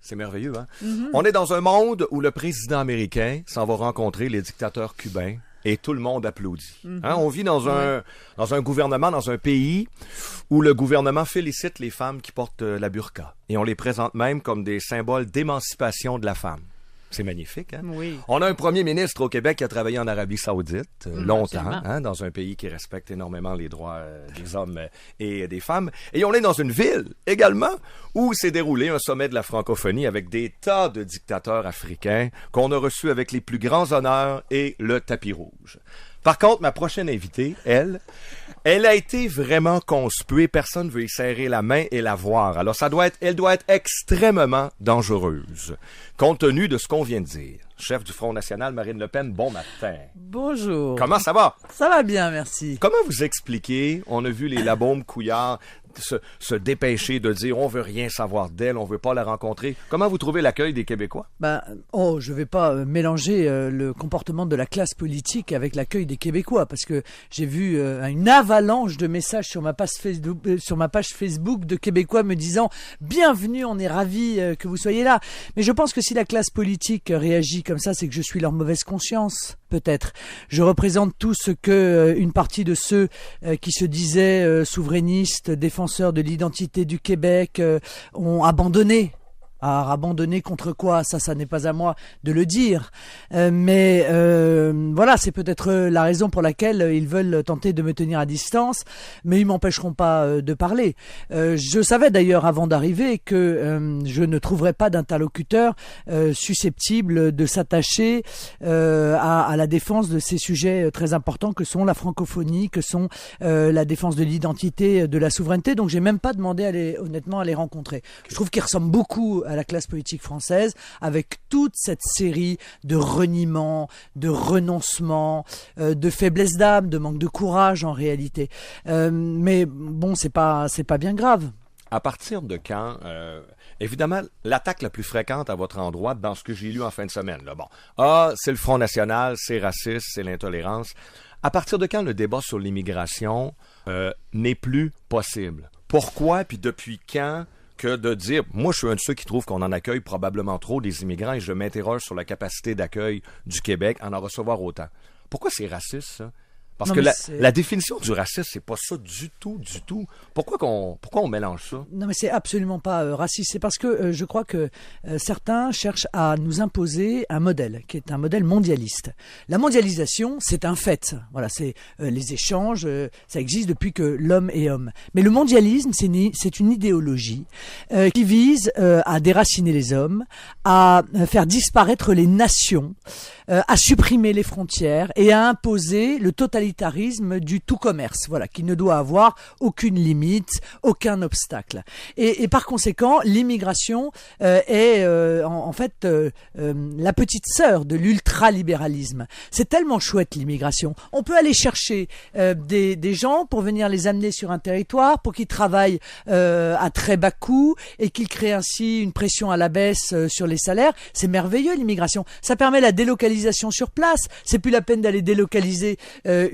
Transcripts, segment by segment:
C'est merveilleux, hein? On est dans un monde où le président américain s'en va rencontrer les dictateurs cubains et tout le monde applaudit. Hein? On vit dans un gouvernement, dans un pays où le gouvernement félicite les femmes qui portent la burqa. Et on les présente même comme des symboles d'émancipation de la femme. C'est magnifique, hein? Oui. On a un premier ministre au Québec qui a travaillé en Arabie Saoudite longtemps, absolument. dans un pays qui respecte énormément les droits des hommes et des femmes. Et on est dans une ville également où s'est déroulé un sommet de la francophonie avec des tas de dictateurs africains qu'on a reçus avec les plus grands honneurs et le tapis rouge. Par contre, ma prochaine invitée, elle a été vraiment conspuée. Personne ne veut y serrer la main et la voir. Alors, elle doit être extrêmement dangereuse, compte tenu de ce qu'on vient de dire. Chef du Front national, Marine Le Pen, bon matin. Bonjour. Comment ça va? Ça va bien, merci. Comment vous expliquez, on a vu les Labaume Couillard se dépêcher de dire on veut rien savoir d'elle, on veut pas la rencontrer. Comment vous trouvez l'accueil des Québécois? Je vais pas mélanger le comportement de la classe politique avec l'accueil des Québécois, parce que j'ai vu une avalanche de messages sur ma page Facebook de Québécois me disant bienvenue, on est ravis que vous soyez là. Mais je pense que si la classe politique réagit comme ça, c'est que je suis leur mauvaise conscience. Peut-être. Je représente tout ce que une partie de ceux qui se disaient souverainistes, défenseurs de l'identité du Québec, ont abandonné. À abandonner contre quoi? Ça n'est pas à moi de le dire. Mais voilà, c'est peut-être la raison pour laquelle ils veulent tenter de me tenir à distance, mais ils m'empêcheront pas de parler. Je savais d'ailleurs avant d'arriver que je ne trouverais pas d'interlocuteur susceptible de s'attacher à la défense de ces sujets très importants que sont la francophonie, que sont la défense de l'identité, de la souveraineté. Donc j'ai même pas demandé honnêtement à les rencontrer. Je trouve qu'ils ressemblent beaucoup à la classe politique française, avec toute cette série de reniements, de renoncements, de faiblesse d'âme, de manque de courage en réalité. Mais bon, c'est pas bien grave. À partir de quand, évidemment, l'attaque la plus fréquente à votre endroit, dans ce que j'ai lu en fin de semaine, c'est le Front national, c'est raciste, c'est l'intolérance. À partir de quand le débat sur l'immigration n'est plus possible? Pourquoi, puis depuis quand? Que de dire, moi je suis un de ceux qui trouve qu'on en accueille probablement trop des immigrants et je m'interroge sur la capacité d'accueil du Québec à en recevoir autant. Pourquoi c'est raciste, ça? Parce que la définition du racisme, c'est pas ça du tout. Pourquoi on mélange ça? Non, mais c'est absolument pas raciste. C'est parce que je crois que certains cherchent à nous imposer un modèle qui est un modèle mondialiste. La mondialisation, c'est un fait. Voilà, c'est les échanges, ça existe depuis que l'homme est homme. Mais le mondialisme, c'est une idéologie qui vise à déraciner les hommes, à faire disparaître les nations, à supprimer les frontières et à imposer le totalitarisme du tout commerce, voilà, qui ne doit avoir aucune limite, aucun obstacle. Et par conséquent, l'immigration est en fait la petite sœur de l'ultralibéralisme. C'est tellement chouette l'immigration. On peut aller chercher des gens pour venir les amener sur un territoire, pour qu'ils travaillent à très bas coût et qu'ils créent ainsi une pression à la baisse sur les salaires. C'est merveilleux l'immigration. Ça permet la délocalisation sur place. C'est plus la peine d'aller délocaliser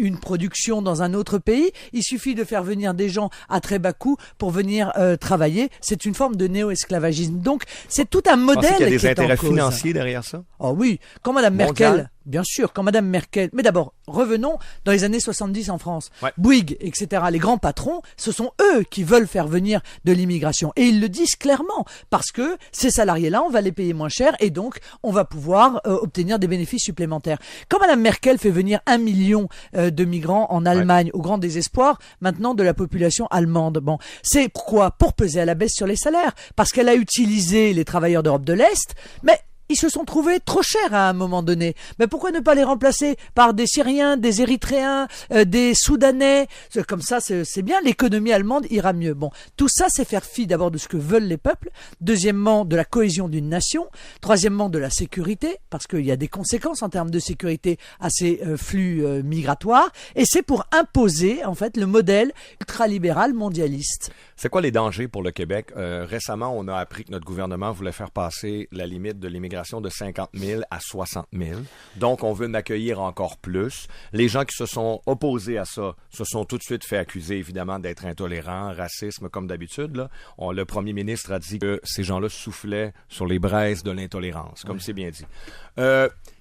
une production dans un autre pays. Il suffit de faire venir des gens à très bas coût pour venir travailler. C'est une forme de néo-esclavagisme. Donc, c'est tout un modèle qui est en cause. Qu'il y a des intérêts financiers derrière ça? Oh oui, quand Mme Merkel... Bien sûr, quand Mme Merkel... Mais d'abord, revenons dans les années 70 en France. Ouais. Bouygues, etc., les grands patrons, ce sont eux qui veulent faire venir de l'immigration. Et ils le disent clairement, parce que ces salariés-là, on va les payer moins cher et donc on va pouvoir obtenir des bénéfices supplémentaires. Quand Mme Merkel fait venir 1 million de migrants en Allemagne, au grand désespoir maintenant de la population allemande, bon, c'est pourquoi? Pour peser à la baisse sur les salaires. Parce qu'elle a utilisé les travailleurs d'Europe de l'Est, mais... ils se sont trouvés trop chers à un moment donné. Mais pourquoi ne pas les remplacer par des Syriens, des Érythréens, des Soudanais? Comme ça, c'est bien, l'économie allemande ira mieux. Bon, tout ça, c'est faire fi d'abord de ce que veulent les peuples. Deuxièmement, de la cohésion d'une nation. Troisièmement, de la sécurité, parce qu'il y a des conséquences en termes de sécurité à ces flux migratoires. Et c'est pour imposer, en fait, le modèle ultralibéral mondialiste. C'est quoi les dangers pour le Québec? Récemment, on a appris que notre gouvernement voulait faire passer la limite de l'immigration d'immigration de 50 000 à 60 000. Donc, on veut en accueillir encore plus. Les gens qui se sont opposés à ça se sont tout de suite fait accuser, évidemment, d'être intolérants, racisme, comme d'habitude. Là. Le premier ministre a dit que ces gens-là soufflaient sur les braises de l'intolérance, comme c'est bien dit.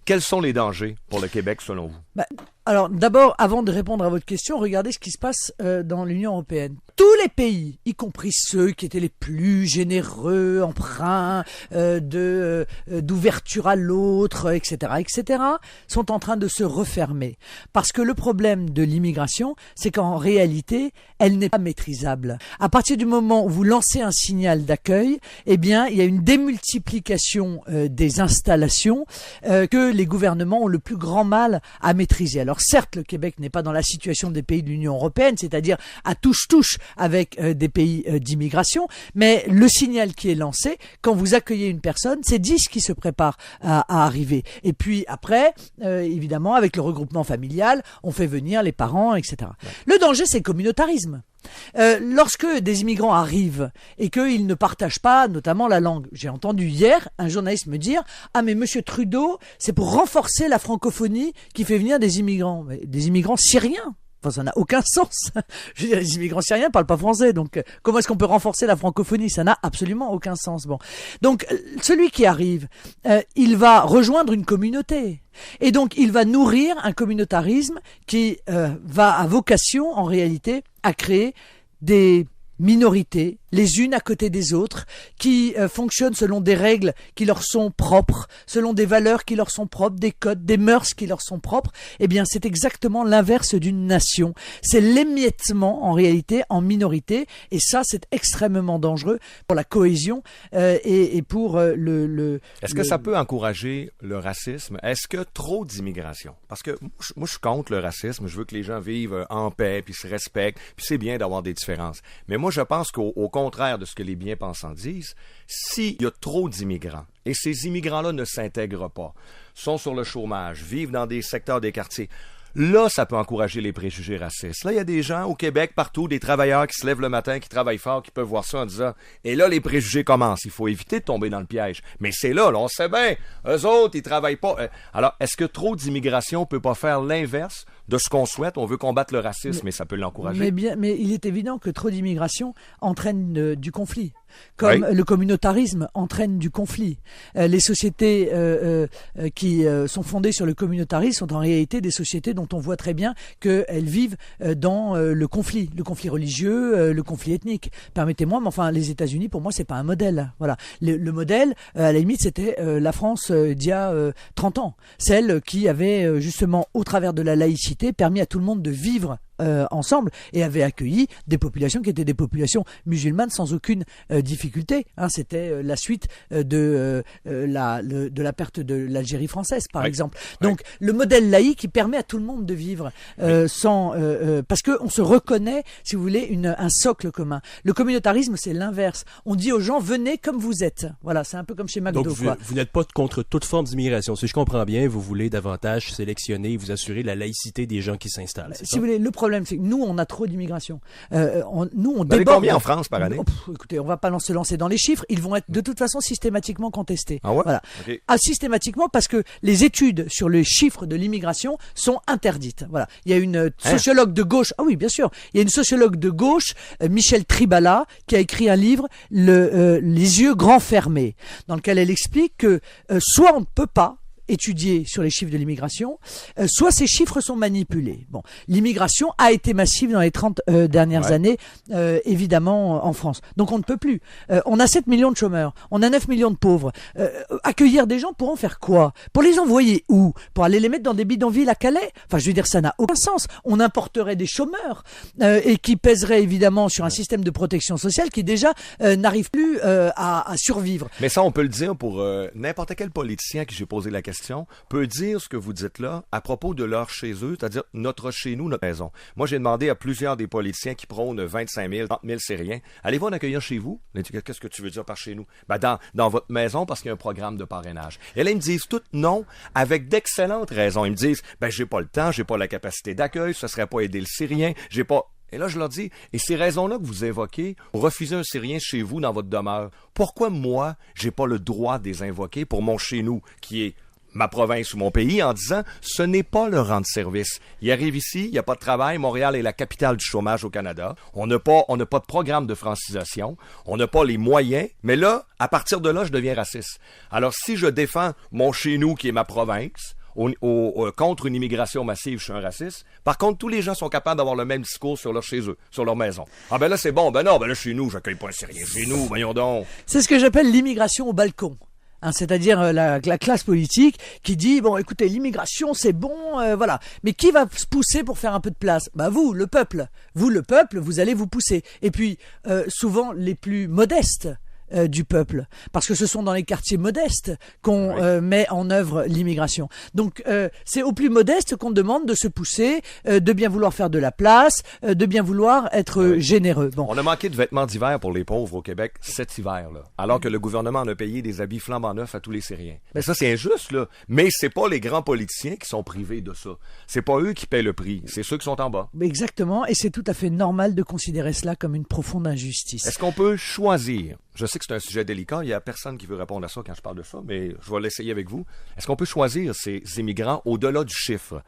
Quels sont les dangers pour le Québec, selon vous? Alors, d'abord, avant de répondre à votre question, regardez ce qui se passe dans l'Union européenne. Tous les pays, y compris ceux qui étaient les plus généreux, empreints d'ouverture à l'autre, etc., sont en train de se refermer. Parce que le problème de l'immigration, c'est qu'en réalité, elle n'est pas maîtrisable. À partir du moment où vous lancez un signal d'accueil, eh bien, il y a une démultiplication des installations que les gouvernements ont le plus grand mal à maîtriser. Alors certes, le Québec n'est pas dans la situation des pays de l'Union européenne, c'est-à-dire à touche-touche avec des pays d'immigration, mais le signal qui est lancé, quand vous accueillez une personne, c'est 10 qui se préparent à arriver. Et puis après, évidemment, avec le regroupement familial, on fait venir les parents, etc. Ouais. Le danger, c'est le communautarisme. Lorsque des immigrants arrivent et qu'ils ne partagent pas notamment la langue, j'ai entendu hier un journaliste me dire « Ah mais Monsieur Trudeau, c'est pour renforcer la francophonie qui fait venir des immigrants. » Mais des immigrants syriens. Enfin, ça n'a aucun sens. Je veux dire, les immigrants syriens parlent pas français, donc comment est-ce qu'on peut renforcer la francophonie? Ça n'a absolument aucun sens. Bon, donc celui qui arrive, il va rejoindre une communauté, et donc il va nourrir un communautarisme qui va à vocation, en réalité, à créer des minorités, les unes à côté des autres, qui fonctionnent selon des règles qui leur sont propres, selon des valeurs qui leur sont propres, des codes, des mœurs qui leur sont propres. Eh bien, c'est exactement l'inverse d'une nation. C'est l'émiettement, en réalité, en minorité. Et ça, c'est extrêmement dangereux pour la cohésion et pour Est-ce que ça peut encourager le racisme? Est-ce que trop d'immigration? Parce que moi, je suis contre le racisme. Je veux que les gens vivent en paix, puis se respectent, puis c'est bien d'avoir des différences. Mais moi, je pense qu'au contraire de ce que les bien-pensants disent, s'il y a trop d'immigrants, et ces immigrants-là ne s'intègrent pas, sont sur le chômage, vivent dans des secteurs des quartiers, là, ça peut encourager les préjugés racistes. Là, il y a des gens au Québec, partout, des travailleurs qui se lèvent le matin, qui travaillent fort, qui peuvent voir ça en disant « Et là, les préjugés commencent. Il faut éviter de tomber dans le piège. » Mais c'est là, on sait bien. Eux autres, ils travaillent pas. Alors, est-ce que trop d'immigration peut pas faire l'inverse de ce qu'on souhaite? On veut combattre le racisme, mais ça peut l'encourager. Mais il est évident que trop d'immigration entraîne du conflit. Comme le communautarisme entraîne du conflit. Les sociétés qui sont fondées sur le communautarisme sont en réalité des sociétés dont on voit très bien qu'elles vivent dans le conflit religieux, le conflit ethnique. Permettez-moi, mais enfin, les États-Unis, pour moi, c'est pas un modèle. Voilà. Le modèle, à la limite, c'était la France d'il y a 30 ans. Celle qui avait, justement, au travers de la laïcité, permis à tout le monde de vivre ensemble et avait accueilli des populations qui étaient des populations musulmanes sans aucune difficulté. C'était la suite de la perte de l'Algérie française, par exemple. Donc, le modèle laïque qui permet à tout le monde de vivre sans... parce qu'on se reconnaît, si vous voulez, un socle commun. Le communautarisme, c'est l'inverse. On dit aux gens, venez comme vous êtes. Voilà, c'est un peu comme chez McDo. Donc, vous n'êtes pas contre toute forme d'immigration. Si je comprends bien, vous voulez davantage sélectionner et vous assurer la laïcité des gens qui s'installent. Si vous voulez, le problème, c'est que nous, on a trop d'immigration. On déborde. Combien en France par année? Écoutez, on va pas se lancer dans les chiffres. Ils vont être de toute façon systématiquement contestés. Ah ouais? Voilà. Okay. Systématiquement parce que les études sur les chiffres de l'immigration sont interdites. Voilà. Il y a une sociologue de gauche. Ah oui, bien sûr. Il y a une sociologue de gauche, Michel Tribala, qui a écrit un livre, Les yeux grands fermés, dans lequel elle explique que soit on ne peut pas étudier sur les chiffres de l'immigration, soit ces chiffres sont manipulés. Bon, l'immigration a été massive dans les 30 dernières années, évidemment, en France. Donc on ne peut plus. On a 7 millions de chômeurs, on a 9 millions de pauvres. Accueillir des gens pour en faire quoi? Pour les envoyer où? Pour aller les mettre dans des bidonvilles à Calais? Enfin, je veux dire, ça n'a aucun sens. On importerait des chômeurs et qui pèseraient évidemment sur un système de protection sociale qui déjà n'arrive plus à survivre. Mais ça, on peut le dire pour n'importe quel politicien qui j'ai posé la question, peut dire ce que vous dites là à propos de leur chez eux, c'est-à-dire notre chez nous, notre maison. Moi, j'ai demandé à plusieurs des politiciens qui prônent 25 000, 30 000 Syriens, allez-vous en accueillir chez vous? Qu'est-ce que tu veux dire par chez nous? Dans votre maison, parce qu'il y a un programme de parrainage. Et là, ils me disent tout non, avec d'excellentes raisons. Ils me disent, j'ai pas le temps, j'ai pas la capacité d'accueil, ce serait pas aider le Syrien, j'ai pas... Et là, je leur dis, et ces raisons-là que vous évoquez, pour refuser un Syrien chez vous dans votre demeure, pourquoi moi, j'ai pas le droit de les invoquer pour mon chez-nous, qui est ma province ou mon pays, en disant, ce n'est pas leur rendre service. Ils arrivent ici, il n'y a pas de travail, Montréal est la capitale du chômage au Canada, on n'a pas de programme de francisation, on n'a pas les moyens, mais là, à partir de là, je deviens raciste. Alors, si je défends mon chez-nous, qui est ma province, contre une immigration massive, je suis un raciste. Par contre, tous les gens sont capables d'avoir le même discours chez eux, sur leur maison. Ah ben là, c'est bon. Ben non, ben là, chez nous, j'accueille pas un Syrien. Chez nous, voyons donc. C'est ce que j'appelle l'immigration au balcon. C'est-à-dire la classe politique qui dit bon écoutez l'immigration c'est bon voilà mais qui va se pousser pour faire un peu de place vous le peuple vous allez vous pousser et puis souvent les plus modestes du peuple, parce que ce sont dans les quartiers modestes qu'on met en œuvre l'immigration. Donc c'est aux plus modestes qu'on demande de se pousser, de bien vouloir faire de la place, de bien vouloir être généreux. Bon. On a manqué de vêtements d'hiver pour les pauvres au Québec cet hiver, là, alors que le gouvernement en a payé des habits flambant neufs à tous les Syriens. Mais ça, c'est injuste, là. Mais c'est pas les grands politiciens qui sont privés de ça. C'est pas eux qui paient le prix, c'est ceux qui sont en bas. Exactement, et c'est tout à fait normal de considérer cela comme une profonde injustice. Est-ce qu'on peut choisir? Je sais que c'est un sujet délicat, il n'y a personne qui veut répondre à ça quand je parle de ça, mais je vais l'essayer avec vous. Est-ce qu'on peut choisir ces immigrants au-delà du chiffre?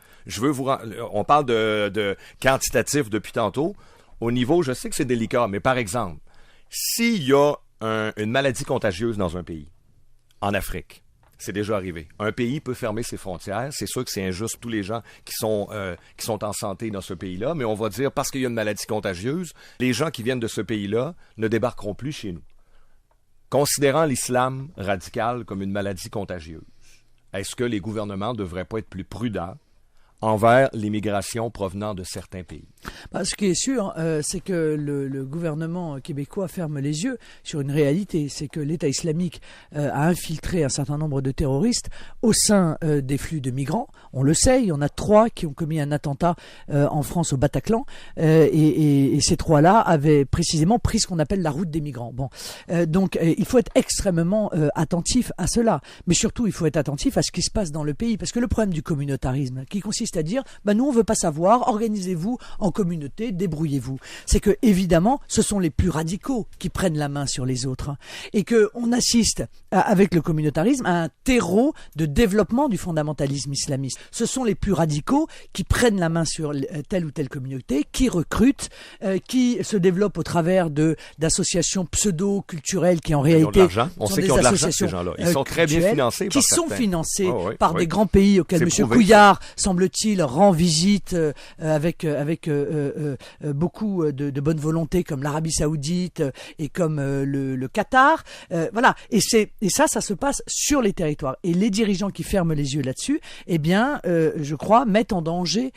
On parle de quantitatif depuis tantôt. Au niveau, je sais que c'est délicat, mais par exemple, s'il y a une maladie contagieuse dans un pays, en Afrique, c'est déjà arrivé. Un pays peut fermer ses frontières. C'est sûr que c'est injuste tous les gens qui sont en santé dans ce pays-là, mais on va dire parce qu'il y a une maladie contagieuse, les gens qui viennent de ce pays-là ne débarqueront plus chez nous. Considérant l'islam radical comme une maladie contagieuse, est-ce que les gouvernements ne devraient pas être plus prudents envers l'immigration provenant de certains pays? Ce qui est sûr, c'est que le gouvernement québécois ferme les yeux sur une réalité. C'est que l'État islamique a infiltré un certain nombre de terroristes au sein des flux de migrants. On le sait, il y en a 3 qui ont commis un attentat en France au Bataclan. Et ces 3-là avaient précisément pris ce qu'on appelle la route des migrants. Bon, donc il faut être extrêmement attentif à cela. Mais surtout, il faut être attentif à ce qui se passe dans le pays. Parce que le problème du communautarisme, qui consiste à dire, nous on veut pas savoir, organisez-vous en communauté, débrouillez-vous. C'est que évidemment, ce sont les plus radicaux qui prennent la main sur les autres, et que on assiste avec le communautarisme à un terreau de développement du fondamentalisme islamiste. Ce sont les plus radicaux qui prennent la main sur telle ou telle communauté, qui recrutent, qui se développent au travers d'associations pseudo-culturelles qui en réalité on sont sait des qu'ils ont de l'argent, associations ces gens-là. Ils sont très bien financés qui par sont certains. financés par des grands pays auxquels M. Couillard, semble-t-il, rend visite avec beaucoup de bonne volonté, comme l'Arabie Saoudite et comme le Qatar. Voilà. Et ça se passe sur les territoires. Et les dirigeants qui ferment les yeux là-dessus, je crois, mettent en danger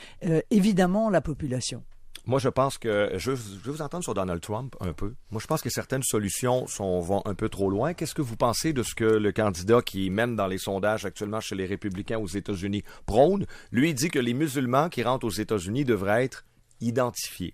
évidemment la population. Moi, je pense que... Je vais vous entendre sur Donald Trump un peu. Moi, je pense que certaines solutions vont un peu trop loin. Qu'est-ce que vous pensez de ce que le candidat qui mène dans les sondages actuellement chez les républicains aux États-Unis prône? Lui, il dit que les musulmans qui rentrent aux États-Unis devraient être identifiés.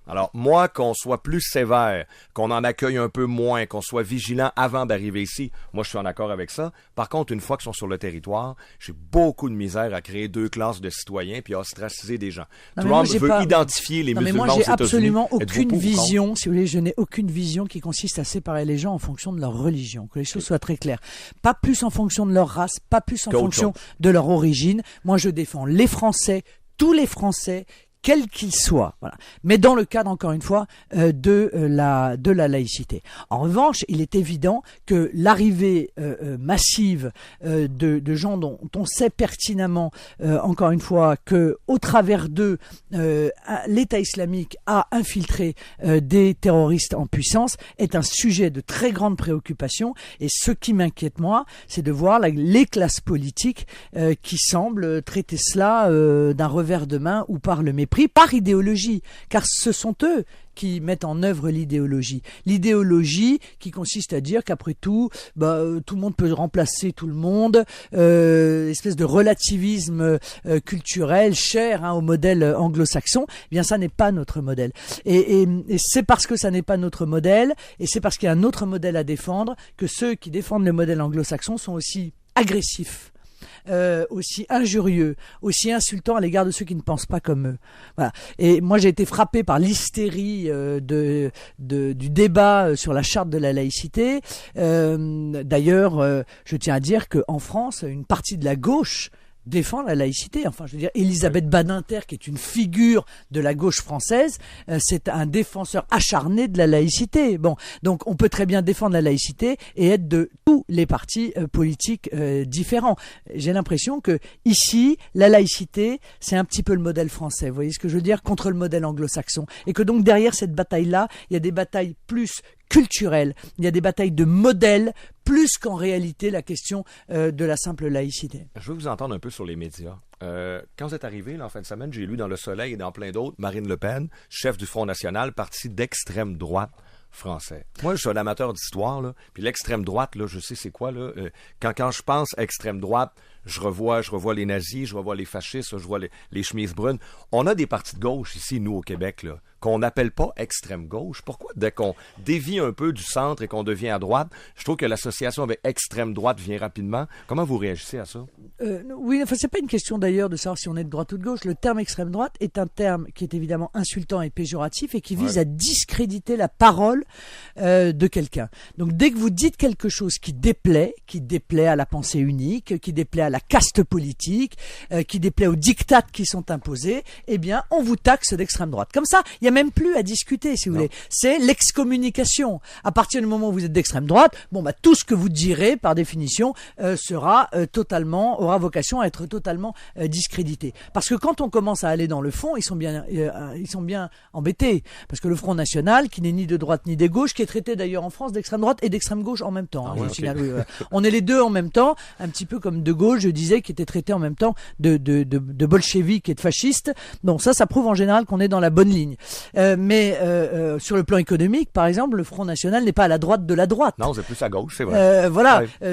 Alors, moi, qu'on soit plus sévère, qu'on en accueille un peu moins, qu'on soit vigilant avant d'arriver ici, moi, je suis en accord avec ça. Par contre, une fois qu'ils sont sur le territoire, j'ai beaucoup de misère à créer 2 classes de citoyens puis à ostraciser des gens. Trump veut identifier les musulmans aux États-Unis. Moi, j'ai absolument aucune vision, si vous voulez, je n'ai aucune vision qui consiste à séparer les gens en fonction de leur religion. Que les choses soient très claires. Pas plus en fonction de leur race, pas plus en fonction de leur origine. Moi, je défends les Français, tous les Français, quel qu'il soit, voilà. Mais dans le cadre, encore une fois, de la laïcité. En revanche, il est évident que l'arrivée massive de gens dont on sait pertinemment, encore une fois, que au travers d'eux, l'État islamique a infiltré des terroristes en puissance, est un sujet de très grande préoccupation. Et ce qui m'inquiète, moi, c'est de voir les classes politiques qui semblent traiter cela d'un revers de main ou par le mépris, par idéologie, car ce sont eux qui mettent en œuvre l'idéologie. L'idéologie qui consiste à dire qu'après tout, tout le monde peut remplacer tout le monde, espèce de relativisme culturel cher au modèle anglo-saxon. Eh bien, ça n'est pas notre modèle. Et c'est parce que ça n'est pas notre modèle, et c'est parce qu'il y a un autre modèle à défendre, que ceux qui défendent le modèle anglo-saxon sont aussi agressifs aussi injurieux, aussi insultant à l'égard de ceux qui ne pensent pas comme eux. Voilà. Et moi, j'ai été frappé par l'hystérie du débat sur la charte de la laïcité. D'ailleurs, je tiens à dire qu'en France, une partie de la gauche défend la laïcité. Enfin, je veux dire, Elisabeth Badinter, qui est une figure de la gauche française, c'est un défenseur acharné de la laïcité. Bon, donc on peut très bien défendre la laïcité et être de tous les partis politiques différents. J'ai l'impression que ici, la laïcité, c'est un petit peu le modèle français. Vous voyez ce que je veux dire, contre le modèle anglo-saxon, et que donc derrière cette bataille-là, il y a des batailles plus culturelles, il y a des batailles de modèles plus qu'en réalité la question de la simple laïcité. Je veux vous entendre un peu sur les médias. Quand vous êtes arrivé là, en fin de semaine, j'ai lu dans Le Soleil et dans plein d'autres, Marine Le Pen, chef du Front National, parti d'extrême droite français. Moi, je suis un amateur d'histoire, là, puis l'extrême droite, là, je sais c'est quoi, là. Quand je pense à extrême droite, je revois les nazis, je revois les fascistes, je vois les chemises brunes. On a des partis de gauche ici, nous, au Québec, là, qu'on n'appelle pas extrême gauche. Pourquoi, dès qu'on dévie un peu du centre et qu'on devient à droite, je trouve que l'association avec extrême droite vient rapidement. Comment vous réagissez à ça? Oui, enfin, c'est pas une question d'ailleurs de savoir si on est de droite ou de gauche. Le terme extrême droite est un terme qui est évidemment insultant et péjoratif et qui vise à discréditer la parole de quelqu'un. Donc, dès que vous dites quelque chose qui déplaît à la pensée unique, qui déplaît à la caste politique, qui déplaît aux diktats qui sont imposés, eh bien, on vous taxe d'extrême droite. Comme ça, il y a même plus à discuter, si vous voulez. C'est l'excommunication. À partir du moment où vous êtes d'extrême droite, bon, bah, tout ce que vous direz, par définition, aura vocation à être totalement discrédité. Parce que quand on commence à aller dans le fond, ils sont bien embêtés. Parce que le Front National, qui n'est ni de droite ni de gauche, qui est traité d'ailleurs en France d'extrême droite et d'extrême gauche en même temps. On est les deux en même temps, un petit peu comme De Gaulle, je disais, qui était traité en même temps de bolchevique et de fasciste. Bon, ça prouve en général qu'on est dans la bonne ligne. Mais sur le plan économique, par exemple, le Front National n'est pas à la droite de la droite. Non, c'est plus à gauche, c'est vrai.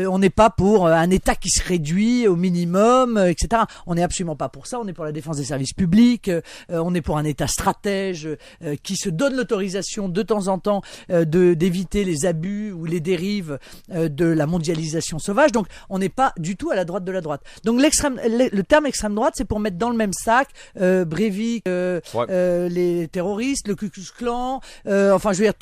On n'est pas pour un État qui se réduit au minimum, etc. On n'est absolument pas pour ça. On est pour la défense des services publics. On est pour un État stratège qui se donne l'autorisation de temps en temps d'éviter les abus ou les dérives de la mondialisation sauvage. Donc, on n'est pas du tout à la droite de la droite. Donc, le terme extrême droite, c'est pour mettre dans le même sac Breivik, les terroristes, le Ku Klux Klan, enfin, je veux dire,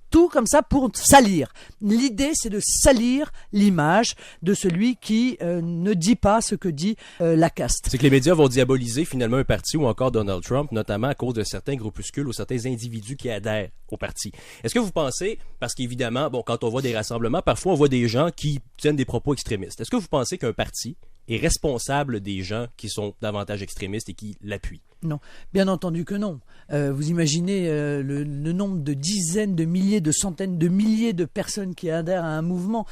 tout comme ça pour salir. L'idée, c'est de salir l'image de celui qui ne dit pas ce que dit la caste. C'est que les médias vont diaboliser finalement un parti ou encore Donald Trump, notamment à cause de certains groupuscules ou certains individus qui adhèrent au parti. Est-ce que vous pensez, parce qu'évidemment, bon, quand on voit des rassemblements, parfois on voit des gens qui tiennent des propos extrémistes. Est-ce que vous pensez qu'un parti est responsable des gens qui sont davantage extrémistes et qui l'appuient? Non, bien entendu que non. Vous imaginez le nombre de dizaines de milliers, de centaines de milliers de personnes qui adhèrent à un mouvement,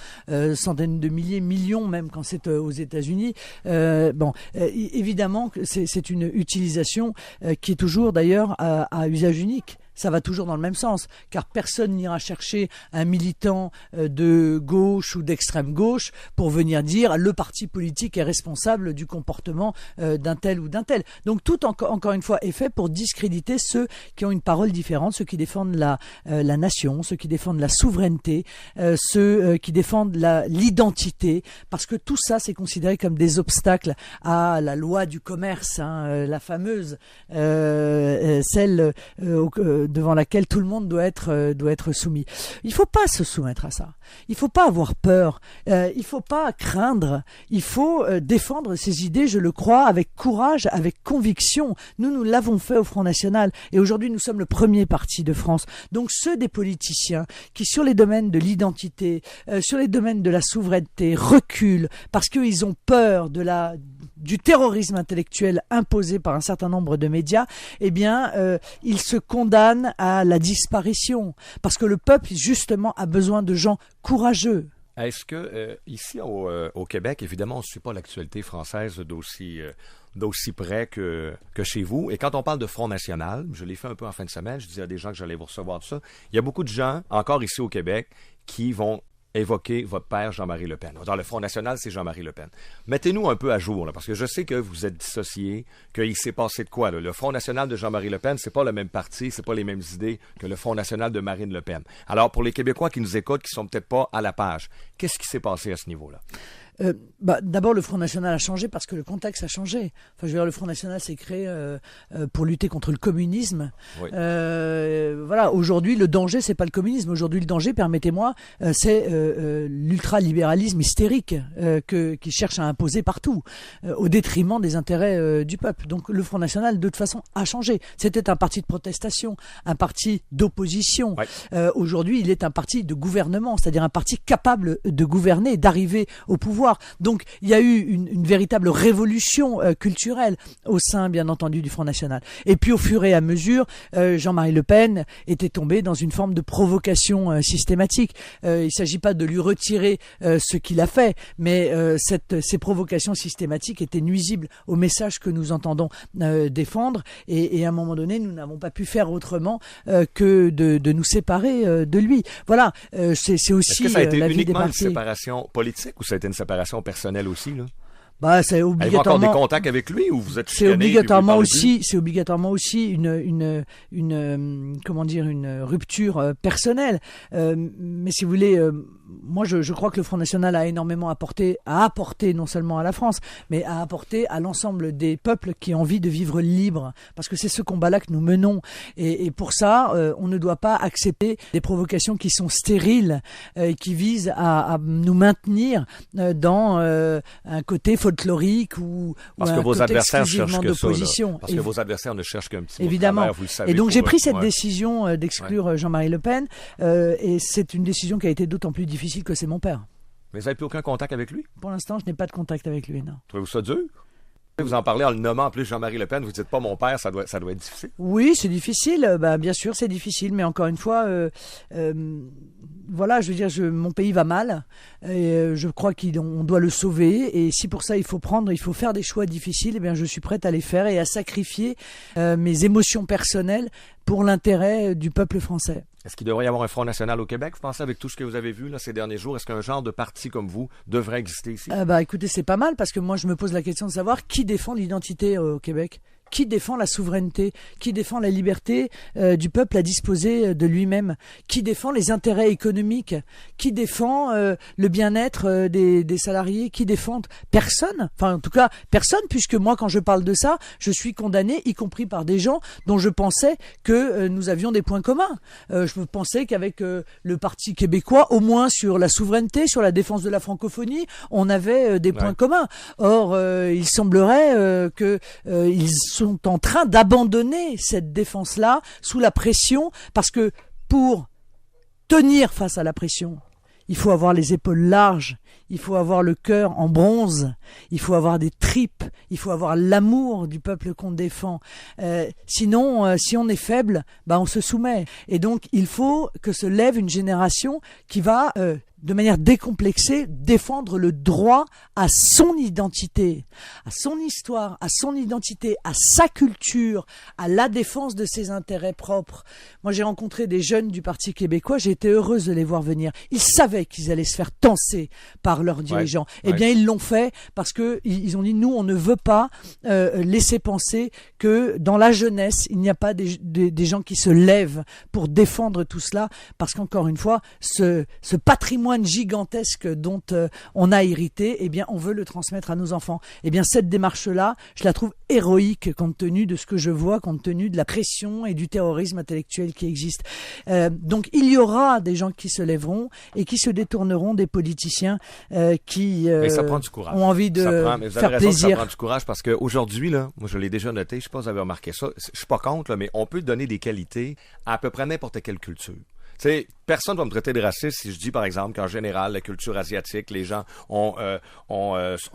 centaines de milliers, millions même quand c'est aux États-Unis. Évidemment que c'est une utilisation qui est toujours d'ailleurs à usage unique. Ça va toujours dans le même sens, car personne n'ira chercher un militant de gauche ou d'extrême gauche pour venir dire le parti politique est responsable du comportement d'un tel ou d'un tel. Donc tout encore une fois est fait pour discréditer ceux qui ont une parole différente, ceux qui défendent la nation, ceux qui défendent la souveraineté, ceux qui défendent l'identité, parce que tout ça c'est considéré comme des obstacles à la loi du commerce, la fameuse, celle devant laquelle tout le monde doit être soumis. Il faut pas se soumettre à ça. Il faut pas avoir peur. Il faut pas craindre. Il faut défendre ses idées, je le crois, avec courage, avec conviction. Nous l'avons fait au Front National et aujourd'hui nous sommes le premier parti de France. Donc ceux des politiciens qui sur les domaines de l'identité, sur les domaines de la souveraineté reculent parce qu'ils ont peur du terrorisme intellectuel imposé par un certain nombre de médias, eh bien, ils se condamnent à la disparition. Parce que le peuple, justement, a besoin de gens courageux. Est-ce que, ici au Québec, évidemment, on ne suit pas l'actualité française d'aussi près que chez vous. Et quand on parle de Front National, je l'ai fait un peu en fin de semaine, je disais à des gens que j'allais vous recevoir de ça, il y a beaucoup de gens, encore ici au Québec, qui vont évoquer votre père Jean-Marie Le Pen. Dans le Front National, c'est Jean-Marie Le Pen. Mettez-nous un peu à jour, là, parce que je sais que vous êtes dissociés, qu'il s'est passé de quoi, là. Le Front National de Jean-Marie Le Pen, c'est pas le même parti, c'est pas les mêmes idées que le Front National de Marine Le Pen. Alors, pour les Québécois qui nous écoutent, qui sont peut-être pas à la page, qu'est-ce qui s'est passé à ce niveau-là? D'abord, le Front National a changé parce que le contexte a changé. Enfin, je veux dire, le Front National s'est créé pour lutter contre le communisme. Oui. Voilà. Aujourd'hui, le danger, c'est pas le communisme. Aujourd'hui, le danger, permettez-moi, c'est l'ultralibéralisme hystérique qui cherche à imposer partout, au détriment des intérêts du peuple. Donc, le Front National, de toute façon, a changé. C'était un parti de protestation, un parti d'opposition. Ouais. Aujourd'hui, il est un parti de gouvernement, c'est-à-dire un parti capable de gouverner, d'arriver au pouvoir. Donc, il y a eu une véritable révolution culturelle au sein, bien entendu, du Front National. Et puis, au fur et à mesure, Jean-Marie Le Pen était tombé dans une forme de provocation systématique. Il ne s'agit pas de lui retirer ce qu'il a fait, mais ces provocations systématiques étaient nuisibles au message que nous entendons défendre. Et à un moment donné, nous n'avons pas pu faire autrement que de nous séparer de lui. Voilà, c'est aussi Est-ce que ça a été la vie des uniquement une partis. séparation politique ou ça a été une séparation personnelle aussi, là? C'est Avez-vous encore des obligatoirement. contacts avec lui ou vous êtes C'est chicané, obligatoirement puis vous parlez plus? aussi, une rupture personnelle. Mais si vous voulez, moi je crois que le Front National a énormément apporté non seulement à la France, mais a apporté à l'ensemble des peuples qui ont envie de vivre libre, parce que c'est ce combat-là que nous menons. Et pour ça, on ne doit pas accepter des provocations qui sont stériles, qui visent à nous maintenir dans un côté folklorique ou Parce un que vos côté adversaires cherchent exclusivement que ça, là. d'opposition. Parce que vos adversaires ne cherchent qu'un petit mot de Évidemment. travers, vous le savez. Et donc pour j'ai eux. pris cette Ouais. décision d'exclure Jean-Marie Le Pen, et c'est une décision qui a été d'autant plus difficile que c'est mon père. Mais vous n'avez plus aucun contact avec lui? Pour l'instant, je n'ai pas de contact avec lui, non. Trouvez-vous ça dur? Vous en parlez en le nommant en plus Jean-Marie Le Pen, vous dites pas mon père, ça doit être difficile. Oui, c'est difficile. Bien sûr, c'est difficile, mais encore une fois, voilà, je veux dire, mon pays va mal, et je crois qu'on doit le sauver. Et si pour ça il faut faire des choix difficiles, eh bien, je suis prête à les faire et à sacrifier mes émotions personnelles pour l'intérêt du peuple français. Est-ce qu'il devrait y avoir un Front National au Québec? Vous pensez, avec tout ce que vous avez vu là, ces derniers jours, est-ce qu'un genre de parti comme vous devrait exister ici? Écoutez, c'est pas mal parce que moi je me pose la question de savoir qui défend l'identité au Québec. Qui défend la souveraineté? Qui défend la liberté du peuple à disposer de lui-même? Qui défend les intérêts économiques? Qui défend le bien-être des salariés? Qui défend? Personne. Enfin, en tout cas, personne, puisque moi, quand je parle de ça, je suis condamné, y compris par des gens dont je pensais que nous avions des points communs. Je pensais qu'avec le Parti québécois, au moins sur la souveraineté, sur la défense de la francophonie, on avait des points communs. Or, il semblerait qu'ils sont en train d'abandonner cette défense-là sous la pression, parce que pour tenir face à la pression, il faut avoir les épaules larges, il faut avoir le cœur en bronze, il faut avoir des tripes, il faut avoir l'amour du peuple qu'on défend. Sinon, si on est faible, on se soumet. Et donc, il faut que se lève une génération qui va de manière décomplexée, défendre le droit à son identité, à son histoire, à son identité, à sa culture, à la défense de ses intérêts propres. Moi, j'ai rencontré des jeunes du Parti québécois, j'ai été heureuse de les voir venir. Ils savaient qu'ils allaient se faire tancer par leurs dirigeants. Eh bien, ils l'ont fait parce que ils ont dit, nous, on ne veut pas laisser penser que dans la jeunesse, il n'y a pas des gens qui se lèvent pour défendre tout cela, parce qu'encore une fois, ce patrimoine gigantesque dont on a hérité, eh bien, on veut le transmettre à nos enfants. Eh bien, cette démarche-là, je la trouve héroïque compte tenu de ce que je vois, compte tenu de la pression et du terrorisme intellectuel qui existe. Donc, il y aura des gens qui se lèveront et qui se détourneront des politiciens qui Mais ça prend du courage. ont envie de mais vous avez faire raison que ça plaisir. prend du courage parce qu'aujourd'hui, là, moi je l'ai déjà noté, je sais pas si vous avez remarqué ça, je suis pas contre, là, mais on peut donner des qualités à peu près n'importe quelle culture. Tu sais, personne va me traiter de raciste si je dis, par exemple, qu'en général, la culture asiatique, les gens ont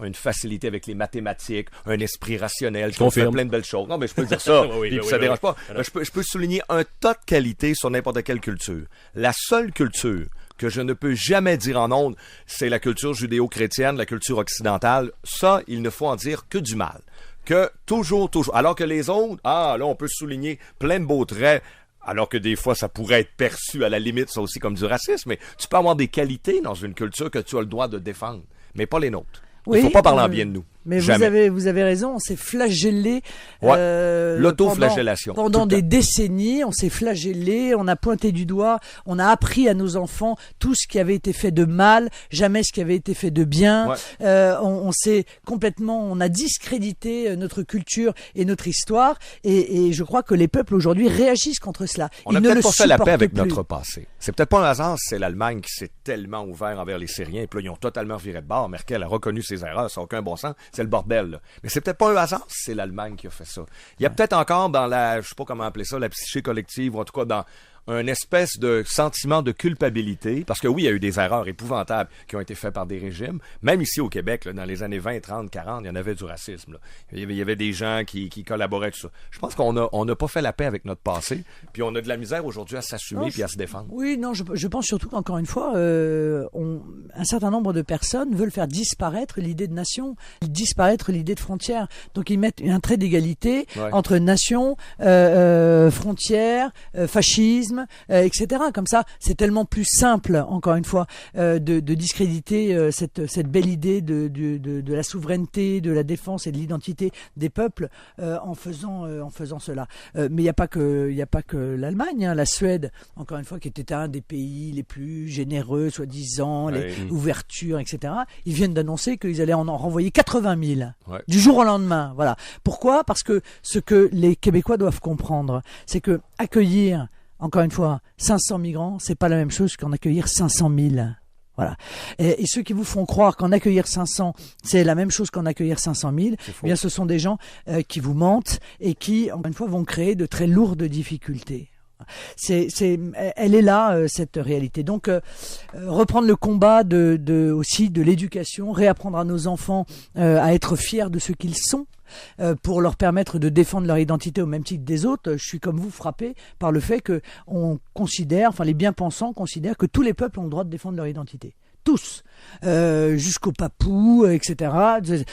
une facilité avec les mathématiques, un esprit rationnel, qui fait plein de belles choses. Non, mais je peux dire ça, puis ça dérange pas. Je peux souligner un tas de qualités sur n'importe quelle culture. La seule culture que je ne peux jamais dire en ondes, c'est la culture judéo-chrétienne, la culture occidentale. Ça, il ne faut en dire que du mal. Que toujours. Alors que les autres, là, on peut souligner plein de beaux traits. Alors que des fois, ça pourrait être perçu à la limite, ça aussi, comme du racisme. Mais tu peux avoir des qualités dans une culture que tu as le droit de défendre, mais pas les nôtres. Il ne faut pas parler en bien de nous. Mais Jamais. vous avez raison, on s'est flagellé. L'autoflagellation. Pendant Tout le des temps. décennies, on s'est flagellé, on a pointé du doigt, on a appris à nos enfants tout ce qui avait été fait de mal, jamais ce qui avait été fait de bien. Ouais. On s'est complètement, on a discrédité notre culture et notre histoire. Et je crois que les peuples aujourd'hui réagissent contre cela. On n'a Ils ne peut-être le pas fait la paix supportent avec plus. notre passé. C'est peut-être pas un hasard si c'est l'Allemagne qui s'est tellement ouvert envers les Syriens, et puis là, ils ont totalement viré de bord. Merkel a reconnu ses erreurs, ça n'a aucun bon sens. C'est le bordel, là. Mais c'est peut-être pas un hasard si c'est l'Allemagne qui a fait ça. Il y a peut-être encore dans la, je sais pas comment appeler ça, la psyché collective, ou en tout cas dans un espèce de sentiment de culpabilité, parce que oui, il y a eu des erreurs épouvantables qui ont été faites par des régimes. Même ici au Québec, là, dans les années 20, 30, 40, il y en avait du racisme, là. Il y avait des gens qui collaboraient, tout ça. Je pense qu'on n'a pas fait la paix avec notre passé, puis on a de la misère aujourd'hui à s'assumer puis à se défendre. Oui, non, je pense surtout qu'encore une fois, un certain nombre de personnes veulent faire disparaître l'idée de nation, disparaître l'idée de frontière. Donc ils mettent un trait d'égalité entre nation, frontière, fascisme, etc. Comme ça, c'est tellement plus simple, encore une fois, de discréditer cette belle idée de la souveraineté, de la défense et de l'identité des peuples en faisant cela. Mais il n'y a pas que l'Allemagne, hein. La Suède, encore une fois, qui était un des pays les plus généreux, soi-disant, l'ouverture, etc. Ils viennent d'annoncer qu'ils allaient en renvoyer 80 000 du jour au lendemain. Voilà. Pourquoi ? Parce que ce que les Québécois doivent comprendre, c'est que accueillir, encore une fois, 500 migrants, c'est pas la même chose qu'en accueillir 500 000. Voilà. Et ceux qui vous font croire qu'en accueillir 500, c'est la même chose qu'en accueillir 500 000, eh bien, ce sont des gens qui vous mentent et qui, encore une fois, vont créer de très lourdes difficultés. Elle est là, cette réalité. Donc, reprendre le combat aussi de l'éducation, réapprendre à nos enfants à être fiers de ce qu'ils sont, pour leur permettre de défendre leur identité au même titre des autres. Je suis comme vous frappé par le fait que les bien-pensants considèrent que tous les peuples ont le droit de défendre leur identité. Tous, jusqu'aux papous, etc.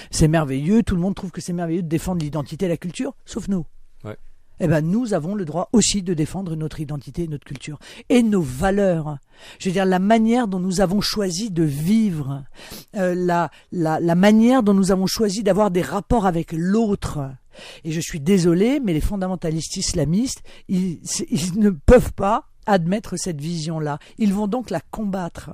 C'est merveilleux, tout le monde trouve que c'est merveilleux de défendre l'identité et la culture, sauf nous. Ouais. Eh ben, nous avons le droit aussi de défendre notre identité, notre culture et nos valeurs. Je veux dire, la manière dont nous avons choisi de vivre, la manière dont nous avons choisi d'avoir des rapports avec l'autre. Et je suis désolé, mais les fondamentalistes islamistes, ils ne peuvent pas admettre cette vision-là. Ils vont donc la combattre.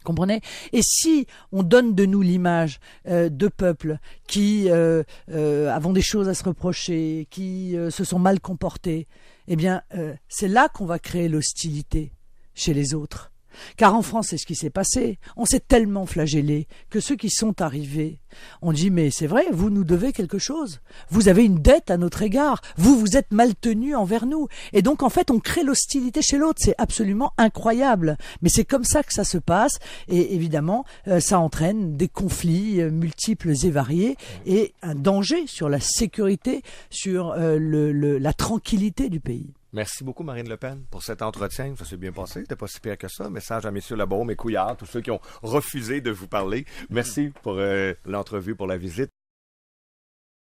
Comprenez ? Et si on donne de nous l'image de peuples qui avons des choses à se reprocher, qui se sont mal comportés, eh bien, c'est là qu'on va créer l'hostilité chez les autres. Car en France, c'est ce qui s'est passé. On s'est tellement flagellé que ceux qui sont arrivés ont dit « Mais c'est vrai, vous nous devez quelque chose. Vous avez une dette à notre égard. Vous êtes mal tenus envers nous. » Et donc, en fait, on crée l'hostilité chez l'autre. C'est absolument incroyable. Mais c'est comme ça que ça se passe. Et évidemment, ça entraîne des conflits multiples et variés et un danger sur la sécurité, sur la tranquillité du pays. Merci beaucoup, Marine Le Pen, pour cet entretien. Ça s'est bien passé. C'était pas si pire que ça. Message à messieurs Labaume et Couillard, tous ceux qui ont refusé de vous parler. Merci pour l'entrevue, pour la visite.